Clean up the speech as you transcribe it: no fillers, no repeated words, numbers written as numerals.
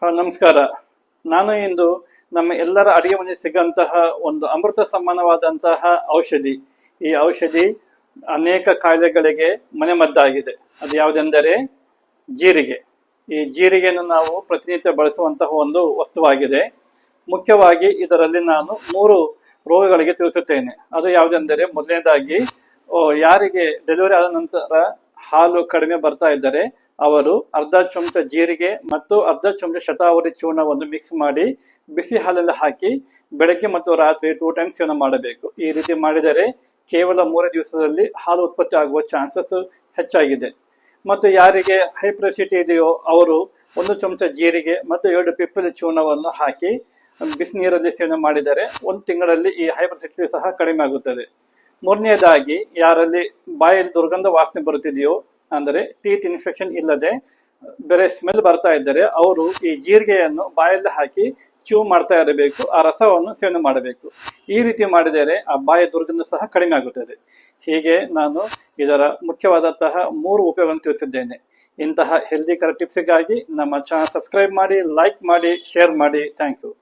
ನಮಸ್ಕಾರ. ನಾನು ಇಂದು ನಮ್ಮ ಎಲ್ಲರ ಅಡಿಗೆ ಮನೆ ಸಿಗಂತಹ ಒಂದು ಅಮೃತ ಸಮಾನವಾದಂತಹ ಔಷಧಿ. ಈ ಔಷಧಿ ಅನೇಕ ಕಾಯಿಲೆಗಳಿಗೆ ಮನೆಮದ್ದಾಗಿದೆ. ಅದು ಯಾವುದೆಂದರೆ ಜೀರಿಗೆ. ಈ ಜೀರಿಗೆಯನ್ನು ನಾವು ಪ್ರತಿನಿತ್ಯ ಬಳಸುವಂತಹ ಒಂದು ವಸ್ತುವಾಗಿದೆ. ಮುಖ್ಯವಾಗಿ ಇದರಲ್ಲಿ ನಾನು 3 ರೋಗಗಳಿಗೆ ತಿಳಿಸುತ್ತೇನೆ. ಅದು ಯಾವುದೆಂದರೆ, ಮೊದಲನೇದಾಗಿ ಯಾರಿಗೆ ಡೆಲಿವರಿ ಆದ ನಂತರ ಹಾಲು ಕಡಿಮೆ ಬರ್ತಾ ಇದ್ದರೆ ಅವರು ಅರ್ಧ ಚಮಚ ಜೀರಿಗೆ ಮತ್ತು ಅರ್ಧ ಚಮಚ ಶತಾವರಿ ಚೂರ್ಣವನ್ನು ಮಿಕ್ಸ್ ಮಾಡಿ ಬಿಸಿ ಹಾಲಲ್ಲಿ ಹಾಕಿ ಬೆಳಗ್ಗೆ ಮತ್ತು ರಾತ್ರಿ 2 ಟೈಮ್ಸ್ ಸೇವನೆ ಮಾಡಬೇಕು. ಈ ರೀತಿ ಮಾಡಿದರೆ ಕೇವಲ 3 ದಿವಸದಲ್ಲಿ ಹಾಲು ಉತ್ಪತ್ತಿ ಆಗುವ ಚಾನ್ಸಸ್ ಹೆಚ್ಚಾಗಿದೆ. ಮತ್ತು ಯಾರಿಗೆ ಹೈಪ್ರೆಸಿಟಿ ಇದೆಯೋ ಅವರು 1 ಚಮಚ ಜೀರಿಗೆ ಮತ್ತು 2 ಪಿಪ್ಪಲಿ ಚೂರ್ಣವನ್ನು ಹಾಕಿ ಬಿಸಿ ನೀರಲ್ಲಿ ಸೇವನೆ ಮಾಡಿದರೆ 1 ತಿಂಗಳಲ್ಲಿ ಈ ಹೈಪ್ರೆಸಿಟಿ ಸಹ ಕಡಿಮೆ ಆಗುತ್ತದೆ. ಮೂರನೆಯದಾಗಿ ಯಾರಲ್ಲಿ ಬಾಯಲ್ಲಿ ದುರ್ಗಂಧ ವಾಸನೆ ಬರುತ್ತಿದೆಯೋ, ಅಂದರೆ ಟೀತ್ ಇನ್ಫೆಕ್ಷನ್ ಇಲ್ಲದೆ ಬೇರೆ ಸ್ಮೆಲ್ ಬರ್ತಾ ಇದ್ದರೆ ಅವರು ಈ ಜೀರಿಗೆಯನ್ನು ಬಾಯಲ್ಲಿ ಹಾಕಿ ಚೂ ಮಾಡ್ತಾ ಇರಬೇಕು. ಆ ರಸವನ್ನು ಸೇವನೆ ಮಾಡಬೇಕು. ಈ ರೀತಿ ಮಾಡಿದರೆ ಆ ಬಾಯ ದುರ್ಗಂಧ ಸಹ ಕಡಿಮೆ ಆಗುತ್ತದೆ. ಹೀಗೆ ನಾನು ಇದರ ಮುಖ್ಯವಾದಂತಹ 3 ಉಪಯೋಗವನ್ನು ತಿಳಿಸಿದ್ದೇನೆ. ಇಂತಹ ಹೆಲ್ದಿ ಕರ ಟಿಪ್ಸ್ಗಾಗಿ ನಮ್ಮ ಚಾನಲ್ ಸಬ್ಸ್ಕ್ರೈಬ್ ಮಾಡಿ, ಲೈಕ್ ಮಾಡಿ, ಶೇರ್ ಮಾಡಿ. Thank you.